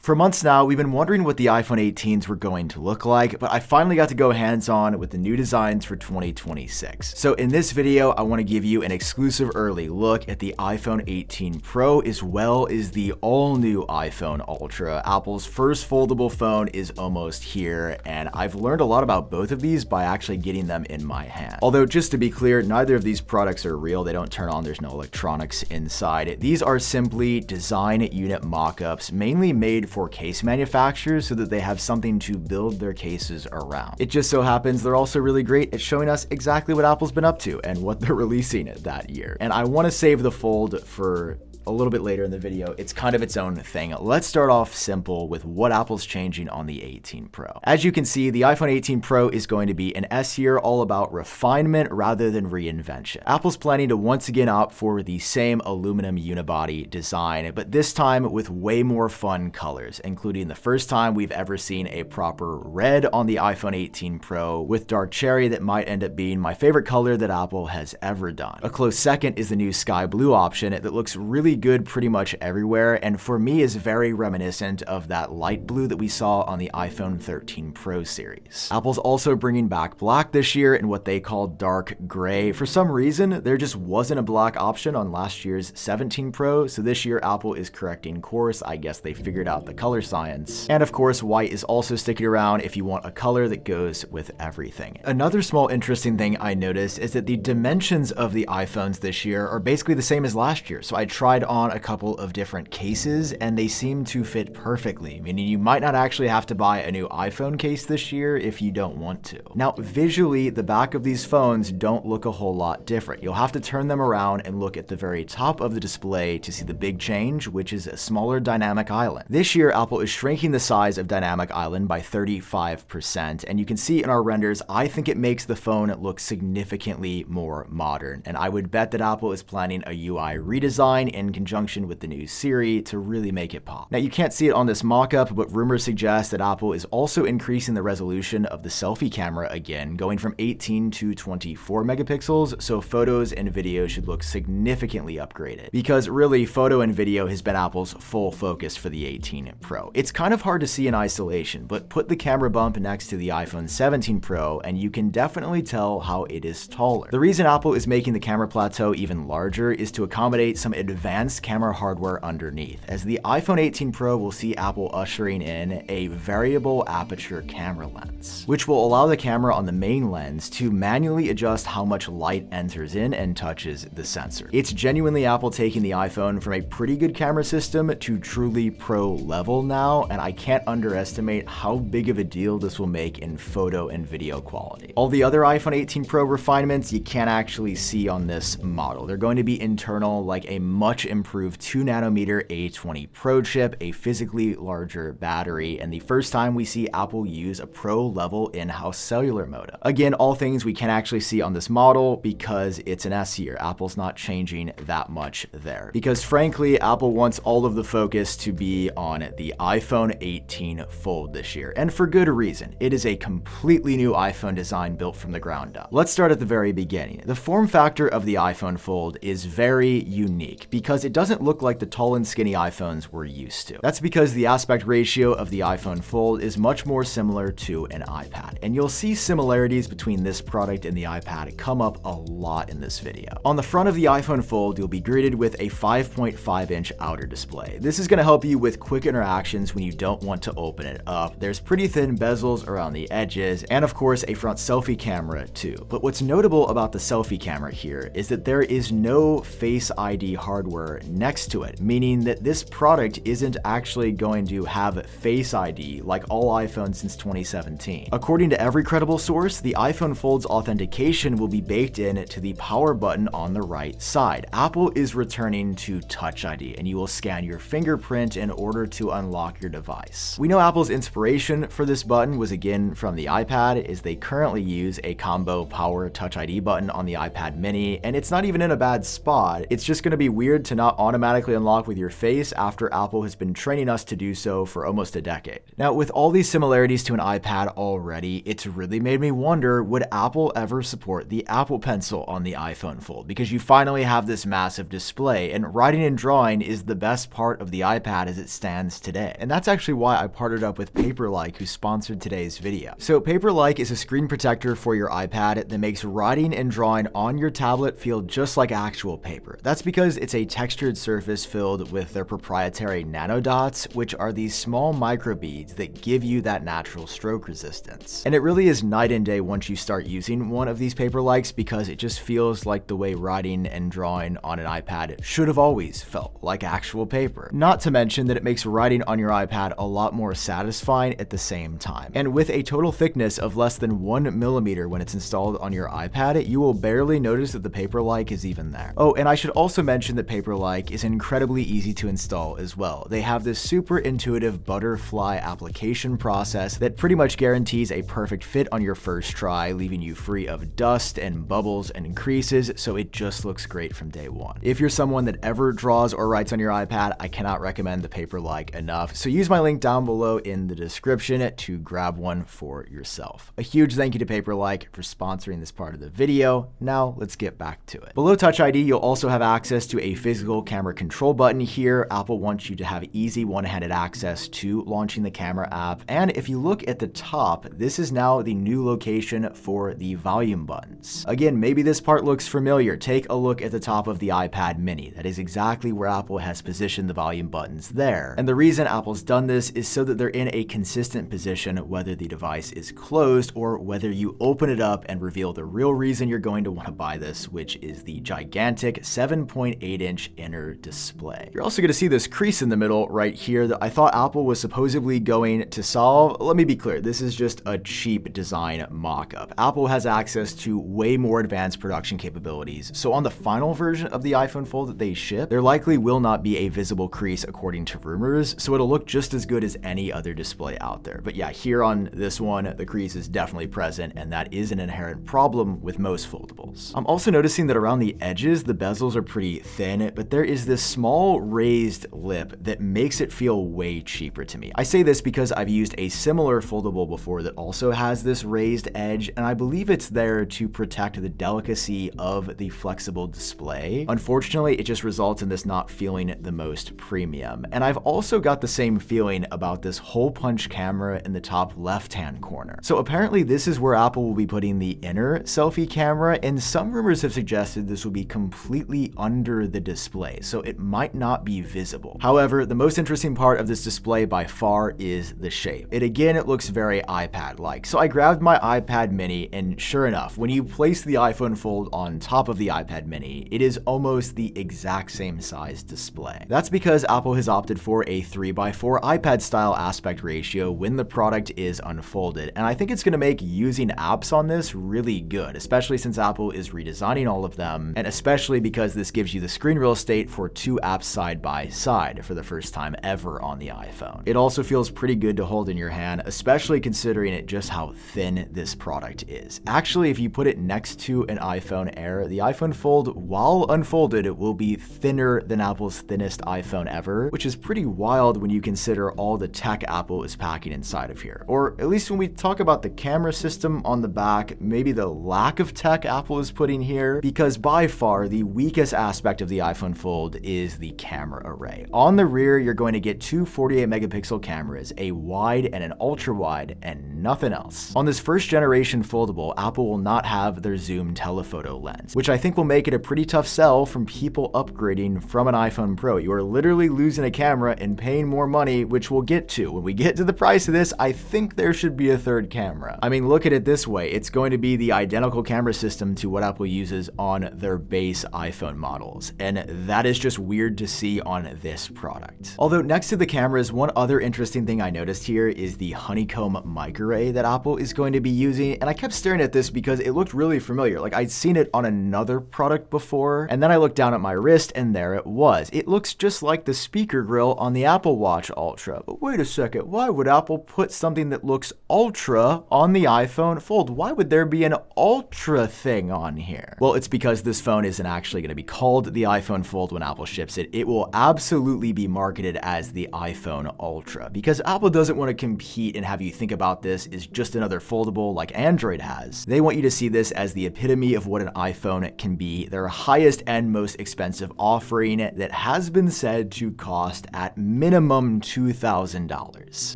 For months now, we've been wondering what the iPhone 18s were going to look like, but I finally got to go hands-on with the new designs for 2026. So in this video, I want to give you an exclusive early look at the iPhone 18 Pro as well as the all-new iPhone Ultra. Apple's first foldable phone is almost here, and I've learned a lot about both of these by actually getting them in my hand. Although, just to be clear, neither of these products are real. They don't turn on, there's no electronics inside. These are simply design unit mock-ups, mainly made for case manufacturers so that they have something to build their cases around. It just so happens they're also really great at showing us exactly what Apple's been up to and what they're releasing that year. And I want to save the fold for a little bit later in the video. It's kind of its own thing. Let's start off simple with what Apple's changing on the 18 Pro. As you can see, the iPhone 18 Pro is going to be an S year, all about refinement rather than reinvention. Apple's planning to once again opt for the same aluminum unibody design, but this time with way more fun colors, including the first time we've ever seen a proper red on the iPhone 18 Pro with dark cherry that might end up being my favorite color that Apple has ever done. A close second is the new sky blue option that looks really good pretty much everywhere, and for me is very reminiscent of that light blue that we saw on the iPhone 13 Pro series. Apple's also bringing back black this year in what they call dark gray. For some reason, there just wasn't a black option on last year's 17 Pro, so this year Apple is correcting course. I guess they figured out the color science. And of course, white is also sticking around if you want a color that goes with everything. Another small interesting thing I noticed is that the dimensions of the iPhones this year are basically the same as last year. So I tried on a couple of different cases and they seem to fit perfectly, meaning you might not actually have to buy a new iPhone case this year if you don't want to. Now, visually, the back of these phones don't look a whole lot different. You'll have to turn them around and look at the very top of the display to see the big change, which is a smaller dynamic island. This year, Apple is shrinking the size of dynamic island by 35%, and you can see in our renders, I think it makes the phone look significantly more modern, and I would bet that Apple is planning a UI redesign in conjunction with the new Siri to really make it pop. Now, you can't see it on this mock-up, but rumors suggest that Apple is also increasing the resolution of the selfie camera again, going from 18 to 24 megapixels, so photos and video should look significantly upgraded. Because really, photo and video has been Apple's full focus for the 18 Pro. It's kind of hard to see in isolation, but put the camera bump next to the iPhone 17 Pro and you can definitely tell how it is taller. The reason Apple is making the camera plateau even larger is to accommodate some advanced camera hardware underneath, as the iPhone 18 Pro will see Apple ushering in a variable aperture camera lens, which will allow the camera on the main lens to manually adjust how much light enters in and touches the sensor. It's genuinely Apple taking the iPhone from a pretty good camera system to truly pro level now, and I can't underestimate how big of a deal this will make in photo and video quality. All the other iPhone 18 Pro refinements you can't actually see on this model. They're going to be internal, like a much improved 2nm A20 Pro chip, a physically larger battery, and the first time we see Apple use a pro level in-house cellular modem. Again, all things we can actually see on this model because it's an S year. Apple's not changing that much there. Because frankly, Apple wants all of the focus to be on the iPhone 18 Fold this year, and for good reason. It is a completely new iPhone design built from the ground up. Let's start at the very beginning. The form factor of the iPhone Fold is very unique because it doesn't look like the tall and skinny iPhones we're used to. That's because the aspect ratio of the iPhone Fold is much more similar to an iPad, and you'll see similarities between this product and the iPad come up a lot in this video. On the front of the iPhone Fold, you'll be greeted with a 5.5-inch outer display. This is going to help you with quick interactions when you don't want to open it up. There's pretty thin bezels around the edges, and of course a front selfie camera too. But what's notable about the selfie camera here is that there is no Face ID hardware next to it, meaning that this product isn't actually going to have Face ID like all iPhones since 2017. According to every credible source, the iPhone Fold's authentication will be baked in to the power button on the right side. Apple is returning to Touch ID, and you will scan your fingerprint in order to unlock your device. We know Apple's inspiration for this button was again from the iPad, as they currently use a combo power Touch ID button on the iPad mini, and it's not even in a bad spot. It's just going to be weird to to not automatically unlock with your face after Apple has been training us to do so for almost a decade. Now, with all these similarities to an iPad already, it's really made me wonder, would Apple ever support the Apple Pencil on the iPhone Fold? Because you finally have this massive display, and writing and drawing is the best part of the iPad as it stands today. And that's actually why I partnered up with Paperlike, who sponsored today's video. So Paperlike is a screen protector for your iPad that makes writing and drawing on your tablet feel just like actual paper. That's because it's a textured surface filled with their proprietary nanodots, which are these small microbeads that give you that natural stroke resistance. And it really is night and day once you start using one of these Paperlikes, because it just feels like the way writing and drawing on an iPad should have always felt, like actual paper. Not to mention that it makes writing on your iPad a lot more satisfying at the same time. And with a total thickness of less than 1 millimeter when it's installed on your iPad, you will barely notice that the Paperlike is even there. Oh, and I should also mention that Paperlike is incredibly easy to install as well. They have this super intuitive butterfly application process that pretty much guarantees a perfect fit on your first try, leaving you free of dust and bubbles and creases, so it just looks great from day one. If you're someone that ever draws or writes on your iPad, I cannot recommend the Paperlike enough, so use my link down below in the description to grab one for yourself. A huge thank you to Paperlike for sponsoring this part of the video. Now let's get back to it. Below Touch ID, you'll also have access to a physical camera control button here. Apple wants you to have easy one-handed access to launching the camera app, and if you look at the top, this is now the new location for the volume buttons. Again, maybe this part looks familiar. Take a look at the top of the iPad mini. That is exactly where Apple has positioned the volume buttons there. And the reason Apple's done this is so that they're in a consistent position whether the device is closed or whether you open it up and reveal the real reason you're going to want to buy this, which is the gigantic 7.8-inch inner display. You're also going to see this crease in the middle right here that I thought Apple was supposedly going to solve. Let me be clear, this is just a cheap design mock-up. Apple has access to way more advanced production capabilities, so on the final version of the iPhone Fold that they ship, there likely will not be a visible crease according to rumors, so it'll look just as good as any other display out there. But yeah, here on this one, the crease is definitely present, and that is an inherent problem with most foldables. I'm also noticing that around the edges, the bezels are pretty thin, but there is this small raised lip that makes it feel way cheaper to me. I say this because I've used a similar foldable before that also has this raised edge, and I believe it's there to protect the delicacy of the flexible display. Unfortunately, it just results in this not feeling the most premium. And I've also got the same feeling about this hole punch camera in the top left-hand corner. So apparently this is where Apple will be putting the inner selfie camera, and some rumors have suggested this will be completely under the display, so it might not be visible. However, the most interesting part of this display by far is the shape. It looks very iPad-like. So I grabbed my iPad mini, and sure enough, when you place the iPhone Fold on top of the iPad mini, it is almost the exact same size display. That's because Apple has opted for a 3:4 iPad-style aspect ratio when the product is unfolded, and I think it's going to make using apps on this really good, especially since Apple is redesigning all of them, and especially because this gives you the screen real estate for 2 apps side by side for the first time ever on the iPhone. It also feels pretty good to hold in your hand, especially considering just how thin this product is. Actually, if you put it next to an iPhone Air, the iPhone Fold, while unfolded, will be thinner than Apple's thinnest iPhone ever, which is pretty wild when you consider all the tech Apple is packing inside of here. Or at least when we talk about the camera system on the back, maybe the lack of tech Apple is putting here, because by far the weakest aspect of the iPhone Fold is the camera array. On the rear, you're going to get 2 48 megapixel cameras, a wide and an ultra wide, and nothing else. On this first generation foldable, Apple will not have their zoom telephoto lens, which I think will make it a pretty tough sell from people upgrading from an iPhone Pro. You are literally losing a camera and paying more money, which we'll get to. When we get to the price of this, I think there should be a third camera. I mean, look at it this way. It's going to be the identical camera system to what Apple uses on their base iPhone models, and that is just weird to see on this product. Although next to the cameras, one other interesting thing I noticed here is the honeycomb mic array that Apple is going to be using, and I kept staring at this because it looked really familiar. Like I'd seen it on another product before, and then I looked down at my wrist and there it was. It looks just like the speaker grill on the Apple Watch Ultra. But wait a second, why would Apple put something that looks ultra on the iPhone Fold? Why would there be an ultra thing on here? Well, it's because this phone isn't actually going to be called the iPhone unfold when Apple ships it. It will absolutely be marketed as the iPhone Ultra because Apple doesn't want to compete and have you think about this as just another foldable like Android has. They want you to see this as the epitome of what an iPhone can be, their highest and most expensive offering that has been said to cost at minimum $2,000,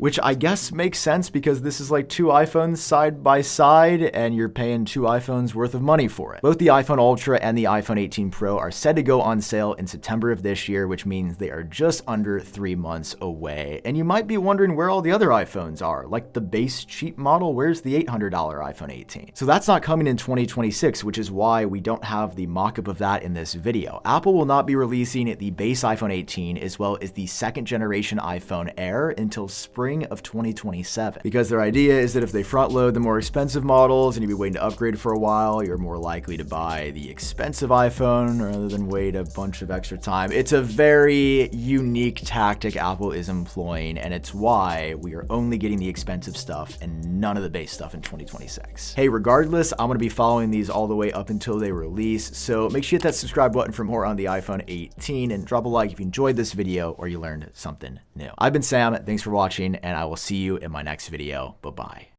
which I guess makes sense because this is like two iPhones side by side and you're paying two iPhones worth of money for it. Both the iPhone Ultra and the iPhone 18 Pro are said to go on sale in September of this year, which means they are just under 3 months away. And you might be wondering where all the other iPhones are, like the base cheap model. Where's the $800 iPhone 18? So that's not coming in 2026, which is why we don't have the mock-up of that in this video. Apple will not be releasing the base iPhone 18 as well as the second generation iPhone Air until spring of 2027, because their idea is that if they front load the more expensive models and you'll be waiting to upgrade for a while, you're more likely to buy the expensive iPhone rather than wait a bunch of extra time. It's a very unique tactic Apple is employing, and it's why we are only getting the expensive stuff and none of the base stuff in 2026. Hey, regardless, I'm going to be following these all the way up until they release, so make sure you hit that subscribe button for more on the iPhone 18 and drop a like if you enjoyed this video or you learned something new. I've been Sam, thanks for watching, and I will see you in my next video. Bye-bye.